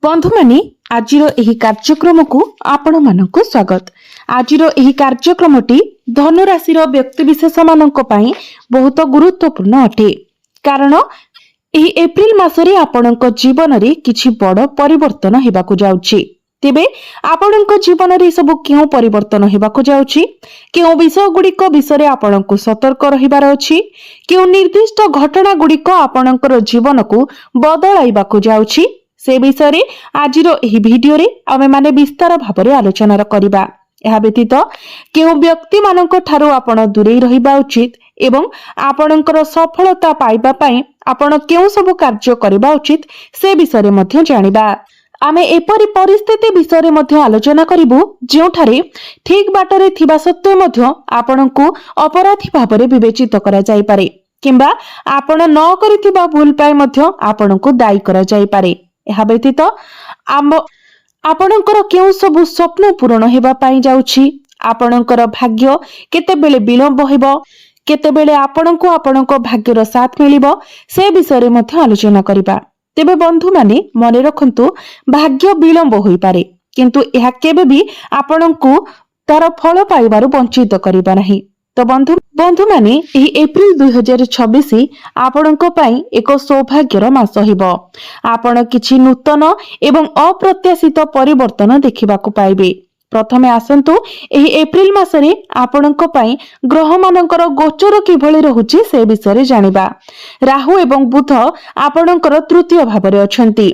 बंधु माने आजिर एही कार्यक्रम को आपण मानक स्वागत। आजिर एही कार्यक्रमटी धनु राशि व्यक्ति विशेष मानक पई बहुत गुरुत्वपूर्ण अटे, कारण एही एप्रिल मासरे आपणक जीवन रे किछि बड़ परिवर्तन हेबाकु जाउछि। तेबे आपणक जीवन रे सब क्यों परिवर्तन हेबाकु जाउछि, क्यों विषय गुड़िक विषय आपणक सतर्क रहिबार अछि, क्यों निर्दिष्ट घटना गुड़िक आपणकर जीवन को बदलाइबाकु जाउछि, से विषय रे आजिर एही भिडियो रे आमे माने विस्तार भाबरे आलोचना करिबा। एहा व्यतीत केउ व्यक्ति मानक ठारो आपण दूरेई रहिबा उचित एवं आपणकर सफलता पाइबा पई आपण केउ सब कार्य करिबा उचित से विषय रे मध्ये जानिबा। आमे एपरि परिस्थिति विषय रे मध्ये आलोचना करिबु जेउठारे ठीक बाटरे थिबा सत्वे मध्ये आपणको अपराधी भाबरे विवेचित करा जाई पारे, किंबा आपण न करिथिबा भूल पाई मध्ये आपणको दायी करा जाई पारे। एहा व्यतीत आपणकर केउ सब स्वप्न पूर्ण हेबा पाई जाउछि, आपणकर भाग्य केतेबेले विलंब हेबो, केतेबेले आपणको आपणको भाग्यर साथ मिलिबो, से विषय रे मध्ये आलोचना करिबा। तेबे बंधु माने मने रखंतु, भाग्य विलंब होई पारे किंतु एहा केबे भी आपणको तार फल पाइबारु वंचित करिबा नाही। तो बंधु माने एही एप्रिल 2026 आपणको पई एक सौभाग्यर मास हिबो। आपण किछि नूतन एवं अप्रत्याशित परिवर्तन देखिबाकू पाइबे। प्रथमे आसंतु एही एप्रिल मासरे आपणको पई ग्रह मानकर गोचर किभଳି रहुछि से विषय जानिबा। राहु एवं बुध आपणकर तृतीय भावरे अछंती,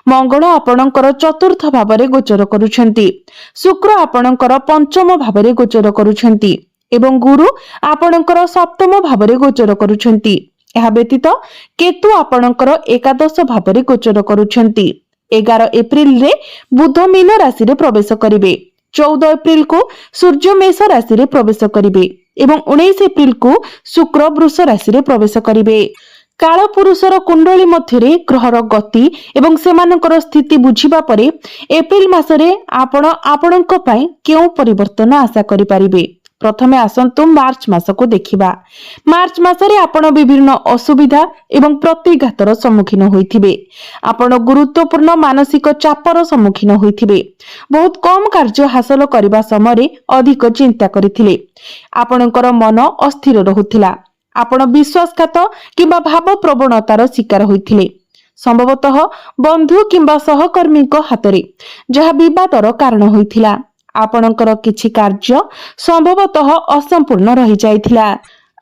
मंगल आपणकर चतुर्थ भावरे गोचर करूछंती, शुक्र आपणकर पंचम भावरे गोचर करूछंती एवं गुरु आपणकर सप्तम भावरे गोचर करूछंती। एहा व्यतीत केतु आपणकर एकादश भावरे गोचर करूछंती। 11 एप्रिल रे बुध मीन राशि रे प्रवेश करिवे, 14 एप्रिल को सूर्य मेष राशि रे प्रवेश करिवे एवं 19 एप्रिल को शुक्र वृष राशि रे प्रवेश करिवे। काल पुरुषर कुंडली मध्यरे ग्रहर गति एवं सेमानकर स्थिति बुझिबा परे एप्रिल मासरे आपण आपणक पई केउ परिवर्तन आशा करि परिबे। प्रथमे आसंतु मार्च मास को देखिबा। मार्च मासरे आपण विभिन्न असुविधा एवं प्रतिघातर सम्मुखीन होइथिबे। आपण गुरुत्वपूर्ण मानसिक चापर सम्मुखीन होइथिबे। बहुत कम कार्य हासिल करिबा समय अधिक चिंता करिथिले। आपणकर मन अस्थिर रहुथिला। आपण विश्वासघात किंबा भाव प्रवणतार शिकार होइथिले। संभवतः बंधु किंबा सहकर्मी हातरे जहा विवादर कारण होइथिला। आपणकर किछि कार्य संभवतः असंपूर्ण रहि जाइथिला।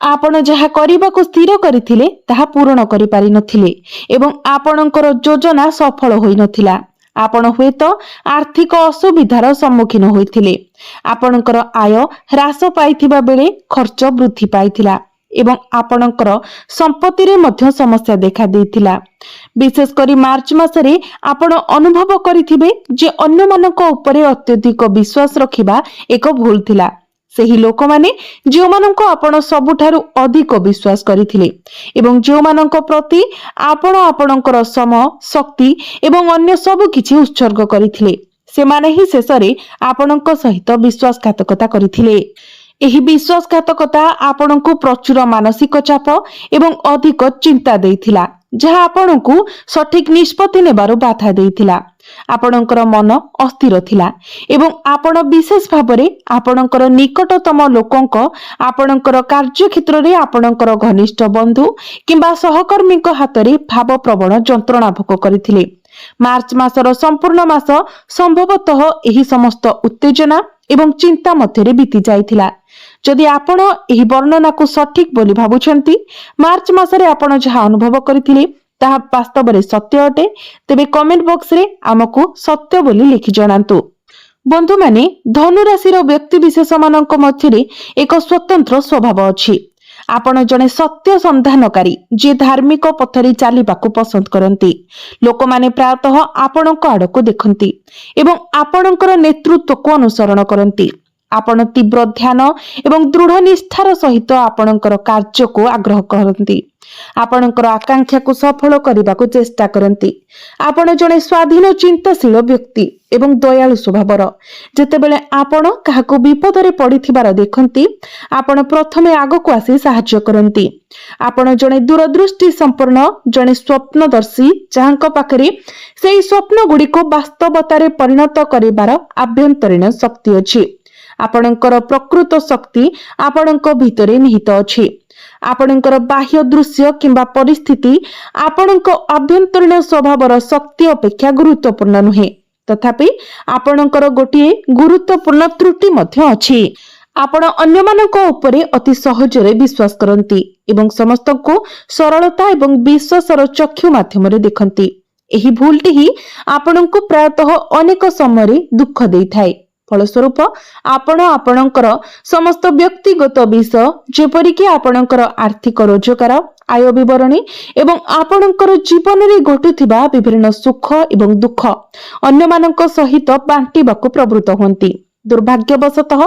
आपण जहा करिबाकू स्थिर करिथिले ताहा पूर्ण करि पारि नथिले एवं आपणकर योजना सफल होई नथिला। आपण हुएत आर्थिक असुविधार सम्मुखीन होइथिले। आपणकर आय ह्रास पाइथिबा बेले खर्च वृद्धि पाइथिला एवं आपणकर संपत्ति रे मध्य समस्या देखा देइथिला। विशेष करी मार्च मासरे आपण अनुभव करिथिबे जे अन्य मानक उपरे अत्यधिक विश्वास रखिबा एक भूल थिला। सेही लोक माने जे मानक आपण सबुठारु अधिक विश्वास करिथिले एवं जे मानक प्रति आपण आपणकर समय शक्ति एवं अन्य सब किछि उत्सर्ग करिथिले, से माने ही शेषरे आपणक सहित विश्वासघातकता करिथिले। एही विश्वासघातकता आपणको प्रचुर मानसिक चाप एवं अधिक चिंता देइथिला, जहा आपणको सठिक निष्पत्ति नेबारो बाधा देइथिला। आपणकर मन अस्थिर थिला एवं आपण विशेष भाबरे आपणकर निकटतम लोकंक आपणकर कार्य क्षेत्र रे आपणकर घनिष्ठ बंधु किंबा सहकर्मीक हातरे भाव प्रवण जंत्रणा भोग करिथिले। मार्च मासर संपूर्ण मास संभवतः एही समस्त उत्तेजना एवं चिंता मध्यरे बीती जाइथिला। जदि आपण एही वर्णना को सठिक बोली भाबुछंती, मार्च मासरे आपण जहा अनुभव करिथिले ताहा वास्तव रे सत्य अटे, तेबे कमेंट बॉक्स रे हमकु सत्य बोली लिखि जणांतु। बंधु माने धनु राशि व्यक्ति विशेष मानक मध्यरे एक स्वतंत्र स्वभाव अछि। आपण जने सत्य संधानकारी जे धार्मिक पथरी चालिबाकू पसंद करंती। लोक माने प्रायतः आपणक आडको देखंती एवं आपणकर नेतृत्व को अनुसरण करंती। ଆପଣ ତୀବ୍ର ଧ୍ୟାନ ଏବଂ ଦୃଢ ନିଷ୍ଠାର ସହିତ ଆପଣଙ୍କର କାର୍ଯ୍ୟକୁ ଆଗ୍ରହ କରନ୍ତି। ଆପଣଙ୍କର ଆକାଂକ୍ଷାକୁ ସଫଳ କରିବାକୁ ଚେଷ୍ଟା କରନ୍ତି। ଆପଣ ଜଣେ ସ୍ୱାଧୀନ ଚିନ୍ତାଶୀଳ ବ୍ୟକ୍ତି ଏବଂ ଦୟାଳୁ ସ୍ୱଭାବର। ଯେତେବେଳେ ଆପଣ କାହାକୁ ବିପଦରେ ପଡିଥିବାର ଦେଖନ୍ତି, ଆପଣ ପ୍ରଥମେ ଆଗକୁ ଆସି ସାହାଯ୍ୟ କରନ୍ତି। ଆପଣ ଜଣେ ଦୂରଦୃଷ୍ଟି ସମ୍ପନ୍ନ, ଜଣେ ସ୍ୱପ୍ନଦର୍ଶୀ, ଯାହାଙ୍କ ପାଖରେ ସେହି ସ୍ୱପ୍ନ ଗୁଡ଼ିକୁ ବାସ୍ତବତାରେ ପରିଣତ କରିବାର ଆଭ୍ୟନ୍ତରୀଣ ଶକ୍ତି ଅଛି। ଆପଣଙ୍କର ପ୍ରକୃତ ଶକ୍ତି ଆପଣଙ୍କ ଭିତରେ ନିହିତ ଅଛି। ଆପଣଙ୍କର ବାହ୍ୟ ଦୃଶ୍ୟ କିମ୍ବା ପରିସ୍ଥିତି ଆପଣଙ୍କ ଆଭ୍ୟନ୍ତରୀଣ ସ୍ୱଭାବର ଶକ୍ତି ଅପେକ୍ଷା ଗୁରୁତ୍ୱପୂର୍ଣ୍ଣ ନୁହେଁ। ତଥାପି ଆପଣଙ୍କର ଗୋଟିଏ ଗୁରୁତ୍ୱପୂର୍ଣ୍ଣ ତ୍ରୁଟି ମଧ୍ୟ ଅଛି। ଆପଣ ଅନ୍ୟମାନଙ୍କ ଉପରେ ଅତି ସହଜରେ ବିଶ୍ୱାସ କରନ୍ତି ଏବଂ ସମସ୍ତଙ୍କୁ ସରଳତା ଏବଂ ବିଶ୍ୱାସର ଚକ୍ଷୁ ମାଧ୍ୟମରେ ଦେଖନ୍ତି। ଏହି ଭୁଲଟି ହିଁ ଆପଣଙ୍କୁ ପ୍ରାୟତଃ ଅନେକ ସମୟରେ ଦୁଃଖ ଦେଇଥାଏ। ଫଳସ୍ୱରୂପ ଆପଣ ଆପଣଙ୍କର ସମସ୍ତ ବ୍ୟକ୍ତିଗତ ବିଷୟ, ଯେପରିକି ଆପଣଙ୍କର ଆର୍ଥିକ ରୋଜଗାର, ଆୟ ବିବରଣୀ ଏବଂ ଆପଣଙ୍କର ଜୀବନରେ ଘଟୁଥିବା ବିଭିନ୍ନ ସୁଖ ଏବଂ ଦୁଃଖ ଅନ୍ୟମାନଙ୍କ ସହିତ ବାଣ୍ଟିବାକୁ ପ୍ରବୃତ୍ତ ହୁଅନ୍ତି। ଦୁର୍ଭାଗ୍ୟବଶତଃ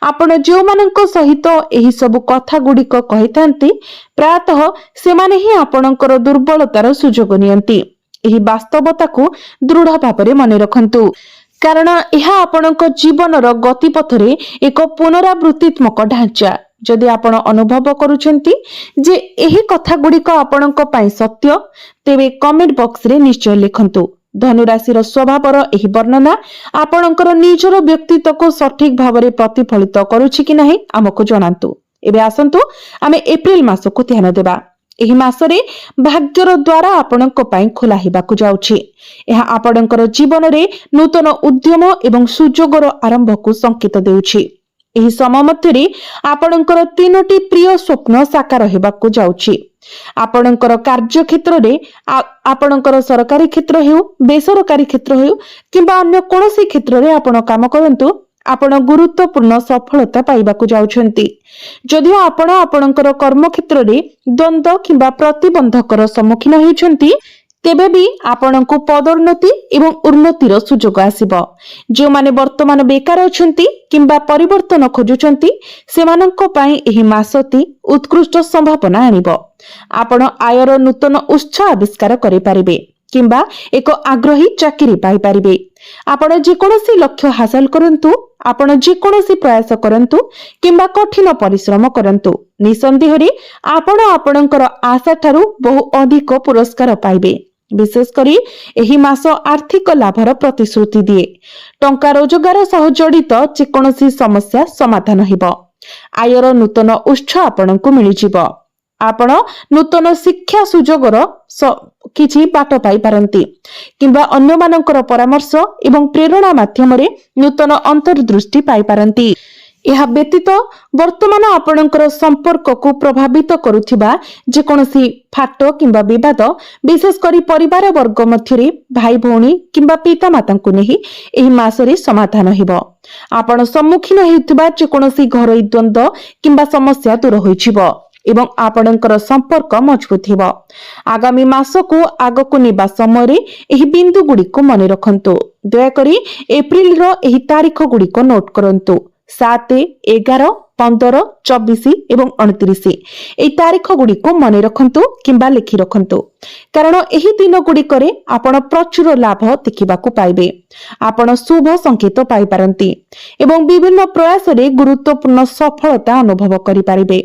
ଆପଣ ଯେଉଁମାନଙ୍କ ସହିତ ଏହି ସବୁ କଥା ଗୁଡ଼ିକ କହିଥାନ୍ତି, ପ୍ରାୟତଃ ସେମାନେ ହିଁ ଆପଣଙ୍କର ଦୁର୍ବଳତାର ସୁଯୋଗ ନିଅନ୍ତି। ଏହି ବାସ୍ତବତାକୁ ଦୃଢ ଭାବରେ ମନେ ରଖନ୍ତୁ, କାରଣ ଏହା ଆପଣଙ୍କ ଜୀବନର ଗତିପଥରେ ଏକ ପୁନରାବୃତ୍ତିତ୍ମକ ଢାଞ୍ଚା। ଯଦି ଆପଣ ଅନୁଭବ କରୁଛନ୍ତି ଯେ ଏହି କଥା ଗୁଡ଼ିକ ଆପଣଙ୍କ ପାଇଁ ସତ୍ୟ, ତେବେ କମେଣ୍ଟ ବକ୍ସରେ ନିଶ୍ଚୟ ଲେଖନ୍ତୁ। ଧନୁରାଶିର ସ୍ୱଭାବର ଏହି ବର୍ଣ୍ଣନା ଆପଣଙ୍କର ନିଜର ବ୍ୟକ୍ତିତ୍ୱକୁ ସଠିକ ଭାବରେ ପ୍ରତିଫଳିତ କରୁଛି କି ନାହିଁ ଆମକୁ ଜଣାନ୍ତୁ। ଏବେ ଆସନ୍ତୁ ଆମେ ଏପ୍ରିଲ ମାସକୁ ଧ୍ୟାନ ଦେବା। ଏହି ମାସରେ ଭାଗ୍ୟର ଦ୍ୱାର ଆପଣଙ୍କ ପାଇଁ ଖୋଲା ହେବାକୁ ଯାଉଛି। ଏହା ଆପଣଙ୍କର ଜୀବନରେ ନୂତନ ଉଦ୍ୟମ ଏବଂ ସୁଯୋଗର ଆରମ୍ଭକୁ ସଂକେତ ଦେଉଛି। ଏହି ସମୟ ମଧ୍ୟରେ ଆପଣଙ୍କର 3ଟି ପ୍ରିୟ ସ୍ୱପ୍ନ ସାକାର ହେବାକୁ ଯାଉଛି। ଆପଣଙ୍କର କାର୍ଯ୍ୟକ୍ଷେତ୍ରରେ, ଆପଣଙ୍କର ସରକାରୀ କ୍ଷେତ୍ର ହେଉ, ବେସରକାରୀ କ୍ଷେତ୍ର ହେଉ କିମ୍ବା ଅନ୍ୟ କୌଣସି କ୍ଷେତ୍ରରେ ଆପଣ କାମ କରନ୍ତୁ, ଆପଣ ଗୁରୁତ୍ୱପୂର୍ଣ୍ଣ ସଫଳତା ପାଇବାକୁ ଯାଉଛନ୍ତି। ଯଦିଓ ଆପଣ ଆପଣଙ୍କର କର୍ମକ୍ଷେତ୍ରରେ ଦ୍ୱନ୍ଦ୍ୱ କିମ୍ବା ପ୍ରତିବନ୍ଧକର ସମ୍ମୁଖୀନ ହେଉଛନ୍ତି, ତେବେ ବି ଆପଣଙ୍କୁ ପଦୋନ୍ନତି ଏବଂ ଉନ୍ନତିର ସୁଯୋଗ ଆସିବ। ଯେଉଁମାନେ ବର୍ତ୍ତମାନ ବେକାର ଅଛନ୍ତି କିମ୍ବା ପରିବର୍ତ୍ତନ ଖୋଜୁଛନ୍ତି, ସେମାନଙ୍କ ପାଇଁ ଏହି ମାସଟି ଉତ୍କୃଷ୍ଟ ସମ୍ଭାବନା ଆଣିବ। ଆପଣ ଆୟର ନୂତନ ଉତ୍ସ ଆବିଷ୍କାର କରିପାରିବେ କିମ୍ବା ଏକ ଆଗ୍ରହୀ ଚାକିରି ପାଇପାରିବେ। ଆପଣ ଯେକୌଣସି ଲକ୍ଷ୍ୟ ହାସଲ କରନ୍ତୁ, ଆପଣ ଯେକୌଣସି ପ୍ରୟାସ କରନ୍ତୁ କିମ୍ବା କଠିନ ପରିଶ୍ରମ କରନ୍ତୁ, ନିଃସନ୍ଦେହରେ ଆପଣ ଆପଣଙ୍କର ଆଶା ଠାରୁ ବହୁ ଅଧିକ ପୁରସ୍କାର ପାଇବେ। ବିଶେଷ କରି ଏହି ମାସ ଆର୍ଥିକ ଲାଭର ପ୍ରତିଶ୍ରୁତି ଦିଏ। ଟଙ୍କା ରୋଜଗାର ସହ ଜଡ଼ିତ ଯେକୌଣସି ସମସ୍ୟା ସମାଧାନ ହେବ। ଆୟର ନୂତନ ଉତ୍ସ ଆପଣଙ୍କୁ ମିଳିଯିବ। ଆପଣ ନୂତନ ଶିକ୍ଷା ସୁଯୋଗର କିଛି ବାଟ ପାଇପାରନ୍ତି କିମ୍ବା ଅନ୍ୟମାନଙ୍କର ପରାମର୍ଶ ଏବଂ ପ୍ରେରଣା ମାଧ୍ୟମରେ ନୂତନ ଅନ୍ତର୍ଦୃଷ୍ଟି ପାଇପାରନ୍ତି। ଏହା ବ୍ୟତୀତ ବର୍ତ୍ତମାନ ଆପଣଙ୍କର ସମ୍ପର୍କକୁ ପ୍ରଭାବିତ କରୁଥିବା ଯେକୌଣସି ଫାଟ କିମ୍ବା ବିବାଦ, ବିଶେଷ କରି ପରିବାର ବର୍ଗ ମଧ୍ୟରେ ଭାଇ ଭଉଣୀ କିମ୍ବା ପିତାମାତାଙ୍କୁ ନେଇ ଏହି ମାସରେ ସମାଧାନ ହେବ। ଆପଣ ସମ୍ମୁଖୀନ ହେଉଥିବା ଯେକୌଣସି ଘରୋଇ ଦ୍ୱନ୍ଦ୍ୱ କିମ୍ବା ସମସ୍ୟା ଦୂର ହୋଇଯିବ ଏବଂ ଆପଣଙ୍କର ସମ୍ପର୍କ ମଜବୁତ ହେବ। ଆଗାମୀ ମାସକୁ ଆଗକୁ ନେବା ସମୟରେ ଏହି ବିନ୍ଦୁ ଗୁଡ଼ିକୁ ମନେ ରଖନ୍ତୁ। ଦୟାକରି ଏପ୍ରିଲର ଏହି ତାରିଖ ଗୁଡ଼ିକ ନୋଟ୍ କରନ୍ତୁ। 7, 11, 15, 24 ଏବଂ 29 ଏହି ତାରିଖ ଗୁଡ଼ିକୁ ମନେ ରଖନ୍ତୁ କିମ୍ବା ଲେଖି ରଖନ୍ତୁ, କାରଣ ଏହି ଦିନ ଗୁଡ଼ିକରେ ଆପଣ ପ୍ରଚୁର ଲାଭ ଦେଖିବାକୁ ପାଇବେ। ଆପଣ ଶୁଭ ସଂକେତ ପାଇପାରନ୍ତି ଏବଂ ବିଭିନ୍ନ ପ୍ରୟାସରେ ଗୁରୁତ୍ୱପୂର୍ଣ୍ଣ ସଫଳତା ଅନୁଭବ କରିପାରିବେ।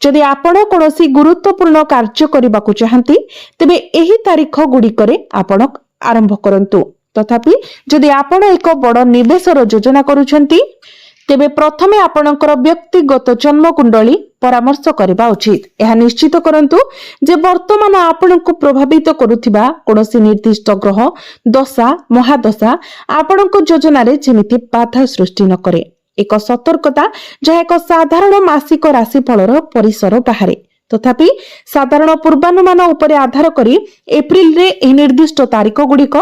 ଯଦି ଆପଣ କୌଣସି ଗୁରୁତ୍ୱପୂର୍ଣ୍ଣ କାର୍ଯ୍ୟ କରିବାକୁ ଚାହାନ୍ତି, ତେବେ ଏହି ତାରିଖ ଗୁଡ଼ିକରେ ଆପଣ ଆରମ୍ଭ କରନ୍ତୁ। ତଥାପି ଯଦି ଆପଣ ଏକ ବଡ଼ ନିବେଶର ଯୋଜନା କରୁଛନ୍ତି, ତେବେ ପ୍ରଥମେ ଆପଣଙ୍କର ବ୍ୟକ୍ତିଗତ ଜନ୍ମକୁଣ୍ଡଳୀ ପରାମର୍ଶ କରିବା ଉଚିତ। ଏହା ନିଶ୍ଚିତ କରନ୍ତୁ ଯେ ବର୍ତ୍ତମାନ ଆପଣଙ୍କୁ ପ୍ରଭାବିତ କରୁଥିବା କୌଣସି ନିର୍ଦ୍ଦିଷ୍ଟ ଗ୍ରହ ଦଶା ମହାଦଶା ଆପଣଙ୍କ ଯୋଜନାରେ ଯେମିତି ବାଧା ସୃଷ୍ଟି ନ କରେ। ଏକ ସତର୍କତା ଯାହା ଏକ ସାଧାରଣ ମାସିକ ରାଶିଫଳର ପରିସର ବାହାରେ। ତଥାପି ସାଧାରଣ ପୂର୍ବାନୁମାନ ଉପରେ ଆଧାର କରି ଏପ୍ରିଲରେ ଏହି ନିର୍ଦ୍ଦିଷ୍ଟ ତାରିଖ ଗୁଡ଼ିକ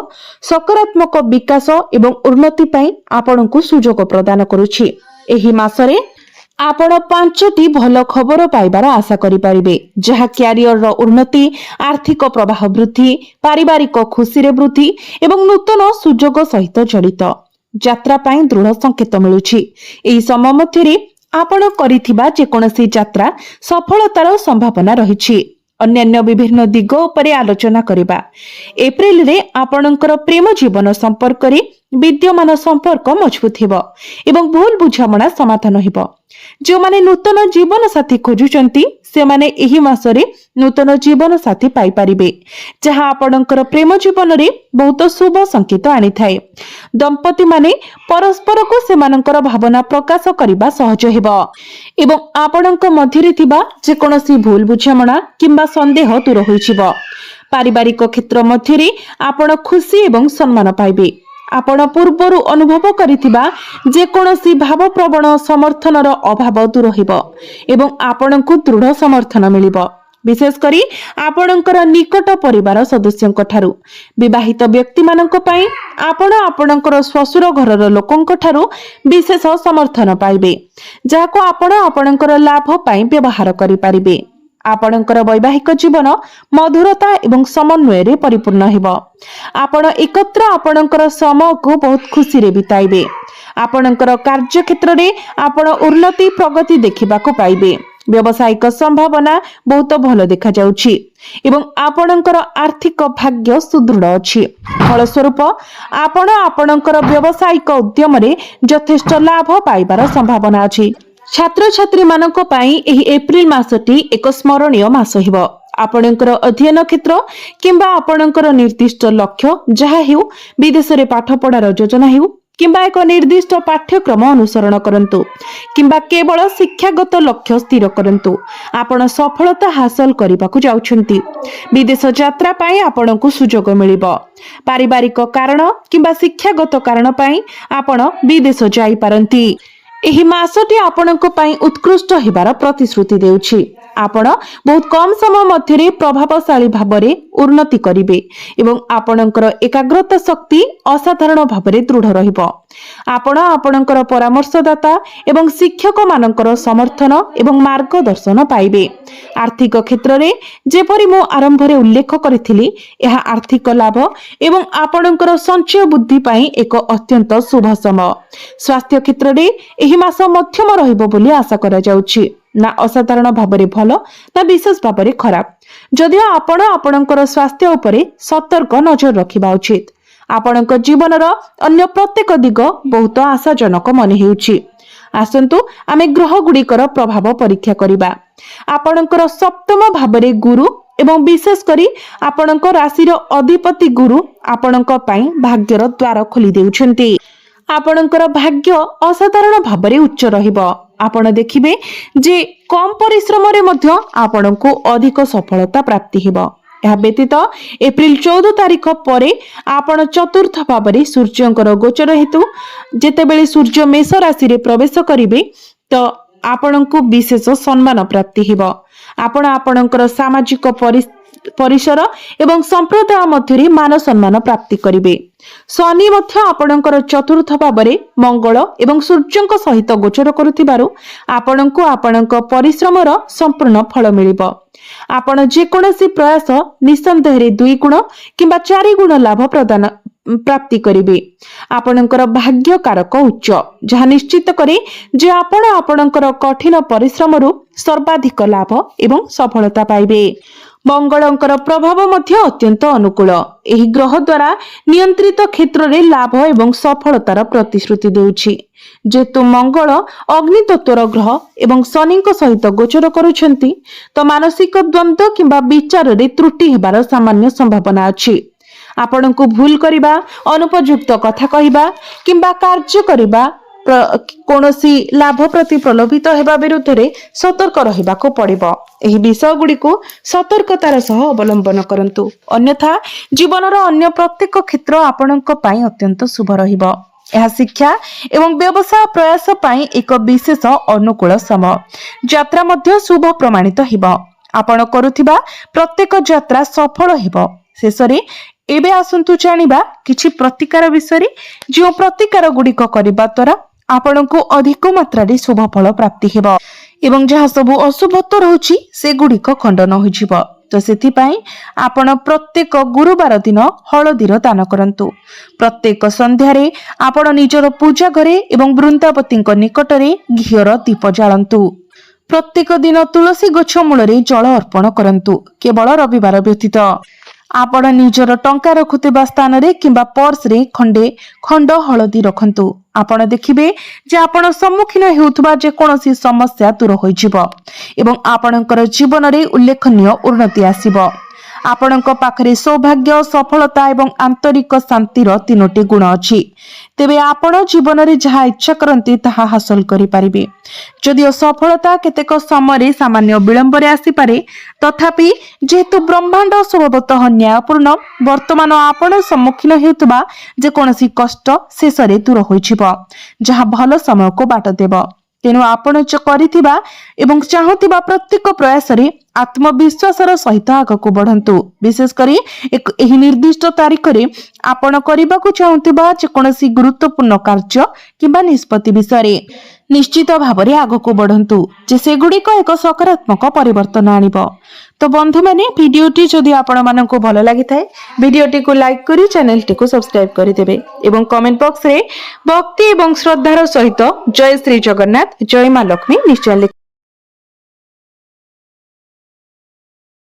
ସକାରାତ୍ମକ ବିକାଶ ଏବଂ ଉନ୍ନତି ପାଇଁ ଆପଣଙ୍କୁ ସୁଯୋଗ ପ୍ରଦାନ କରୁଛି। ଏହି ମାସରେ ଆପଣ 5ଟି ଭଲ ଖବର ପାଇବାର ଆଶା କରିପାରିବେ, ଯାହା କ୍ୟାରିୟରର ଉନ୍ନତି, ଆର୍ଥିକ ପ୍ରବାହ ବୃଦ୍ଧି, ପାରିବାରିକ ଖୁସିରେ ବୃଦ୍ଧି ଏବଂ ନୂତନ ସୁଯୋଗ ସହିତ ଜଡ଼ିତ। ଯାତ୍ରା ପାଇଁ ଦୃଢ ସଂକେତ ମିଳୁଛି। ଏହି ସମୟ ମଧ୍ୟରେ ଆପଣ କରିଥିବା ଯେକୌଣସି ଯାତ୍ରା ସଫଳତାର ସମ୍ଭାବନା ରହିଛି। ଅନ୍ୟାନ୍ୟ ବିଭିନ୍ନ ଦିଗ ଉପରେ ଆଲୋଚନା କରିବା। ଏପ୍ରିଲରେ ଆପଣଙ୍କର ପ୍ରେମ ଜୀବନ ସମ୍ପର୍କରେ ବିଦ୍ୟମାନ ସମ୍ପର୍କ ମଜବୁତ ହେବ ଏବଂ ଭୁଲ ବୁଝାମଣା ସମାଧାନ ହେବ। ଯେଉଁମାନେ ନୂତନ ଜୀବନ ସାଥୀ ଖୋଜୁଛନ୍ତି ସେମାନେ ଏହି ମାସରେ ନୂତନ ଜୀବନ ସାଥୀ ପାଇପାରିବେ, ଯାହା ଆପଣଙ୍କର ପ୍ରେମ ଜୀବନରେ ବହୁତ ଶୁଭ ସଂକେତ ଆଣିଥାଏ। ଦମ୍ପତି ମାନେ ପରସ୍ପରକୁ ସେମାନଙ୍କର ଭାବନା ପ୍ରକାଶ କରିବା ସହଜ ହେବ ଏବଂ ଆପଣଙ୍କ ମଧ୍ୟରେ ଥିବା ଯେକୌଣସି ଭୁଲ ବୁଝାମଣା କିମ୍ବା ସନ୍ଦେହ ଦୂର ହୋଇଯିବ। ପାରିବାରିକ କ୍ଷେତ୍ର ମଧ୍ୟରେ ଆପଣ ଖୁସି ଏବଂ ସମ୍ମାନ ପାଇବେ। ଆପଣ ପୂର୍ବରୁ ଅନୁଭବ କରିଥିବା ଯେକୌଣସି ଭାବପ୍ରବଣ ସମର୍ଥନର ଅଭାବ ଦୂର ହେବ ଏବଂ ଆପଣଙ୍କୁ ଦୃଢ ସମର୍ଥନ ମିଳିବ, ବିଶେଷ କରି ଆପଣଙ୍କର ନିକଟ ପରିବାର ସଦସ୍ୟଙ୍କ ଠାରୁ। ବିବାହିତ ବ୍ୟକ୍ତିମାନଙ୍କ ପାଇଁ ଆପଣ ଆପଣଙ୍କର ଶ୍ୱଶୁର ଘରର ଲୋକଙ୍କ ଠାରୁ ବିଶେଷ ସମର୍ଥନ ପାଇବେ, ଯାହାକୁ ଆପଣ ଆପଣଙ୍କର ଲାଭ ପାଇଁ ବ୍ୟବହାର କରିପାରିବେ। ଆପଣଙ୍କର ବୈବାହିକ ଜୀବନ ମଧୁରତା ଏବଂ ସମନ୍ୱୟରେ ପରିପୂର୍ଣ୍ଣ ହେବ। ଆପଣ ଏକତ୍ର ଆପଣଙ୍କର ସମୟକୁ ବହୁତ ଖୁସିରେ ବିତାଇବେ। ଆପଣଙ୍କର କାର୍ଯ୍ୟକ୍ଷେତ୍ରରେ ଆପଣ ଉନ୍ନତି ପ୍ରଗତି ଦେଖିବାକୁ ପାଇବେ। ବ୍ୟବସାୟିକ ସମ୍ଭାବନା ବହୁତ ଭଲ ଦେଖାଯାଉଛି ଏବଂ ଆପଣଙ୍କର ଆର୍ଥିକ ଭାଗ୍ୟ ସୁଦୃଢ ଅଛି। ଫଳସ୍ୱରୂପ ଆପଣ ଆପଣଙ୍କର ବ୍ୟବସାୟିକ ଉଦ୍ୟମରେ ଯଥେଷ୍ଟ ଲାଭ ପାଇବାର ସମ୍ଭାବନା ଅଛି। ଛାତ୍ରଛାତ୍ରୀ ମାନଙ୍କ ପାଇଁ ଏହି ଏପ୍ରିଲ ମାସଟି ଏକ ସ୍ମରଣୀୟ ମାସ ହେବ। ଆପଣଙ୍କର ଅଧ୍ୟୟନ କ୍ଷେତ୍ର କିମ୍ବା ଆପଣଙ୍କର ନିର୍ଦ୍ଦିଷ୍ଟ ଲକ୍ଷ୍ୟ ଯାହା ହେଉ, ବିଦେଶରେ ପାଠ ପଢାର ଯୋଜନା ହେଉ କିମ୍ବା ଏକ ନିର୍ଦ୍ଦିଷ୍ଟ ପାଠ୍ୟକ୍ରମ ଅନୁସରଣ କରନ୍ତୁ କିମ୍ବା କେବଳ ଶିକ୍ଷାଗତ ଲକ୍ଷ୍ୟ ସ୍ଥିର କରନ୍ତୁ, ଆପଣ ସଫଳତା ହାସଲ କରିବାକୁ ଯାଉଛନ୍ତି। ବିଦେଶ ଯାତ୍ରା ପାଇଁ ଆପଣଙ୍କୁ ସୁଯୋଗ ମିଳିବ। ପାରିବାରିକ କାରଣ କିମ୍ବା ଶିକ୍ଷାଗତ କାରଣ ପାଇଁ ଆପଣ ବିଦେଶ ଯାଇପାରନ୍ତି। ଏହି ମାସଟି ଆପଣଙ୍କ ପାଇଁ ଉତ୍କୃଷ୍ଟ ହେବାର ପ୍ରତିଶ୍ରୁତି ଦେଉଛି। ଆପଣ ବହୁତ କମ ସମୟ ମଧ୍ୟରେ ପ୍ରଭାବଶାଳୀ ଭାବରେ ଉନ୍ନତି କରିବେ ଏବଂ ଆପଣଙ୍କର ଏକାଗ୍ରତା ଶକ୍ତି ଅସାଧାରଣ ଭାବରେ ଦୃଢ ରହିବ। ଆପଣ ଆପଣଙ୍କର ପରାମର୍ଶଦାତା ଏବଂ ଶିକ୍ଷକ ମାନଙ୍କର ସମର୍ଥନ ଏବଂ ମାର୍ଗଦର୍ଶନ ପାଇବେ। ଆର୍ଥିକ କ୍ଷେତ୍ରରେ ଯେପରି ମୁଁ ଆରମ୍ଭରେ ଉଲ୍ଲେଖ କରିଥିଲି, ଏହା ଆର୍ଥିକ ଲାଭ ଏବଂ ଆପଣଙ୍କର ସଞ୍ଚୟ ବୃଦ୍ଧି ପାଇଁ ଏକ ଅତ୍ୟନ୍ତ ଶୁଭ ସମୟ। ସ୍ୱାସ୍ଥ୍ୟ କ୍ଷେତ୍ରରେ ଏହି ମାସ ମଧ୍ୟମ ରହିବ ବୋଲି ଆଶା କରାଯାଉଛି। ନା ଅସାଧାରଣ ଭାବରେ ଭଲ ନା ବିଶେଷ ଭାବରେ ଖରାପ। ଯଦିଓ ଆପଣ ଆପଣଙ୍କର ସ୍ୱାସ୍ଥ୍ୟ ଉପରେ ସତର୍କ ନଜର ରଖିବା ଉଚିତ। ଆପଣଙ୍କ ଜୀବନର ଅନ୍ୟ ପ୍ରତ୍ୟେକ ଦିଗ ବହୁତ ଆଶାଜନକ ମନେ ହେଉଛି। ଆସନ୍ତୁ ଆମେ ଗ୍ରହ ଗୁଡ଼ିକର ପ୍ରଭାବ ପରୀକ୍ଷା କରିବା। ଆପଣଙ୍କର ସପ୍ତମ ଭାବରେ ଗୁରୁ ଏବଂ ବିଶେଷ କରି ଆପଣଙ୍କ ରାଶିର ଅଧିପତି ଗୁରୁ ଆପଣଙ୍କ ପାଇଁ ଭାଗ୍ୟର ଦ୍ୱାର ଖୋଲି ଦେଉଛନ୍ତି। ଆପଣଙ୍କର ଭାଗ୍ୟ ଅସାଧାରଣ ଭାବରେ ଉଚ୍ଚ ରହିବ। ଆପଣ ଦେଖିବେ ଯେ କମ ପରିଶ୍ରମରେ ମଧ୍ୟ ଆପଣଙ୍କୁ ଅଧିକ ସଫଳତା ପ୍ରାପ୍ତି ହେବ। ଏହା ବ୍ୟତୀତ ଏପ୍ରିଲ 14 ତାରିଖ ପରେ ଆପଣ ଚତୁର୍ଥ ଭାବରେ ସୂର୍ଯ୍ୟଙ୍କର ଗୋଚର ହେତୁ ଯେତେବେଳେ ସୂର୍ଯ୍ୟ ମେଷ ରାଶିରେ ପ୍ରବେଶ କରିବେ ତ ଆପଣଙ୍କୁ ବିଶେଷ ସମ୍ମାନ ପ୍ରାପ୍ତି ହେବ। ଆପଣ ଆପଣଙ୍କର ସାମାଜିକ ପରିସର ଏବଂ ସମ୍ପ୍ରଦାୟ ମଧ୍ୟରେ ମାନ ସମ୍ମାନ ପ୍ରାପ୍ତି କରିବେ। ଶନି ମଧ୍ୟ ଆପଣଙ୍କର ଚତୁର୍ଥ ଭାବରେ ମଙ୍ଗଳ ଏବଂ ସୂର୍ଯ୍ୟଙ୍କ ସହିତ ଗୋଚର କରୁଥିବାରୁ ଆପଣଙ୍କୁ ଆପଣଙ୍କ ପରିଶ୍ରମର ସମ୍ପୂର୍ଣ୍ଣ ଫଳ ମିଳିବ। ଆପଣ ଯେକୌଣସି ପ୍ରୟାସ ନିଃସନ୍ଦେହରେ 2 ଗୁଣ କିମ୍ବା 4 ଗୁଣ ଲାଭ ପ୍ରାପ୍ତି କରିବେ। ଆପଣଙ୍କର ଭାଗ୍ୟ କାରକ ଉଚ୍ଚ, ଯାହା ନିଶ୍ଚିତ କରେ ଯେ ଆପଣ ଆପଣଙ୍କର କଠିନ ପରିଶ୍ରମରୁ ସର୍ବାଧିକ ଲାଭ ଏବଂ ସଫଳତା ପାଇବେ। ମଙ୍ଗଳଙ୍କର ପ୍ରଭାବ ମଧ୍ୟ ଅତ୍ୟନ୍ତ ଅନୁକୂଳ। ଏହି ଗ୍ରହ ଦ୍ୱାରା ନିୟନ୍ତ୍ରିତ କ୍ଷେତ୍ରରେ ଲାଭ ଏବଂ ସଫଳତାର ପ୍ରତିଶ୍ରୁତି ଦେଉଛି। ଯେହେତୁ ମଙ୍ଗଳ ଅଗ୍ନି ତତ୍ତ୍ୱର ଗ୍ରହ ଏବଂ ଶନିଙ୍କ ସହିତ ଗୋଚର କରୁଛନ୍ତି, ତ ମାନସିକ ଦ୍ୱନ୍ଦ୍ୱ କିମ୍ବା ବିଚାରରେ ତ୍ରୁଟି ହେବାର ସାମାନ୍ୟ ସମ୍ଭାବନା ଅଛି। ଆପଣଙ୍କୁ ଭୁଲ କରିବା, ଅନୁପଯୁକ୍ତ କଥା କହିବା କିମ୍ବା କାର୍ଯ୍ୟ କରିବା କୌଣସି ଲାଭ ପ୍ରତି ପ୍ରଲୋଭିତ ହେବା ବିରୁଦ୍ଧରେ ସତର୍କ ରହିବାକୁ ପଡ଼ିବ। ଏହି ବିଷୟ ଗୁଡ଼ିକୁ ସତର୍କତାର ସହ ଅବଲମ୍ବନ କରନ୍ତୁ, ଅନ୍ୟଥା ଜୀବନର ଅନ୍ୟ ପ୍ରତ୍ୟେକ କ୍ଷେତ୍ର ଆପଣଙ୍କ ପାଇଁ ଅତ୍ୟନ୍ତ ଶୁଭ ରହିବ। ଏହା ଶିକ୍ଷା ଏବଂ ବ୍ୟବସାୟ ପ୍ରୟାସ ପାଇଁ ଏକ ବିଶେଷ ଅନୁକୂଳ ସମୟ। ଯାତ୍ରା ମଧ୍ୟ ଶୁଭ ପ୍ରମାଣିତ ହେବ। ଆପଣ କରୁଥିବା ପ୍ରତ୍ୟେକ ଯାତ୍ରା ସଫଳ ହେବ। ଶେଷରେ ଏବେ ଆସନ୍ତୁ ଜାଣିବା କିଛି ପ୍ରତିକାର ବିଷୟରେ, ଯେଉଁ ପ୍ରତିକାର ଗୁଡ଼ିକ କରିବା ଦ୍ୱାରା ଆପଣଙ୍କୁ ଅଧିକ ମାତ୍ରାରେ ଶୁଭ ଫଳ ପ୍ରାପ୍ତି ହେବ ଏବଂ ଯାହା ସବୁ ଅଶୁଭତ୍ୱ ରହୁଛି ସେଗୁଡ଼ିକ ଖଣ୍ଡନ ହୋଇଯିବ। तो सेथिपाई आपण प्रत्येक गुरुवार दिन हळदीर दान करंतु। प्रत्येक संध्यारे आपण निजर पूजा घरे एवं वृंदावतीଙ୍କ निकटरे घियर दीप जाळंतु। प्रत्येक दिन तुलसी गछ मूलरे जल अर्पण करंतु, केवल रविवार व्यतीत। आपण निजर टंका रखुथिबा स्थान रे किंबा पर्स रे खंड हळदी रखंतु। आपण देखिबे जे आपण सम्मुखीन हेउथबा जे कोनोसी समस्या दूर होई जिवो एवं आपणकर जीवन रे उल्लेखनीय उन्नति आसीबो। आपणक पाखरे सौभाग्य, सफलता एवं आंतरिक शांतिर तीनोटी गुण अछि। तेबे आपण जीवन रे जहा इच्छा करंती ताहा हासिल करि परिबे। जदिओ सफलता केतेक समय सामान्य विलंब रे आसी पारे, तथापि जेहेतु ब्रह्मांड स्वभावतः न्यायपूर्ण, वर्तमान आपण सम्मुखीन हेउथबा जे कोनोसी कष्ट शेष रे दूर होई जिवो, जहा भल समय को बाट देबो। तेणु आपण करिथिबा एवं चाहुथिबा प्रत्येक प्रयास रे आत्मविश्वासर सहित आगको बढ़ंतु। विशेष करी एक एही निर्दिष्ट तारीख रे आपण करिबाकू चाहुथिबा जे कोनोसी गुरुत्वपूर्ण कार्य किंबा निष्पत्ति विषय रे निश्चित भावरे आगको बढ़ंतु, जे सेगुड़िक एक सकारात्मक परिवर्तन आनिबो। तो बंधु माने भिडियोटी जदि आपण माननको भलो लागि थाए, भिडियोटी को लाइक करी चैनल टी को सब्सक्राइब करि देबे एवं कमेंट बॉक्स रे भक्ति एवं श्रद्धार सहित जय श्री जगन्नाथ, जय मां लक्ष्मी निश्चय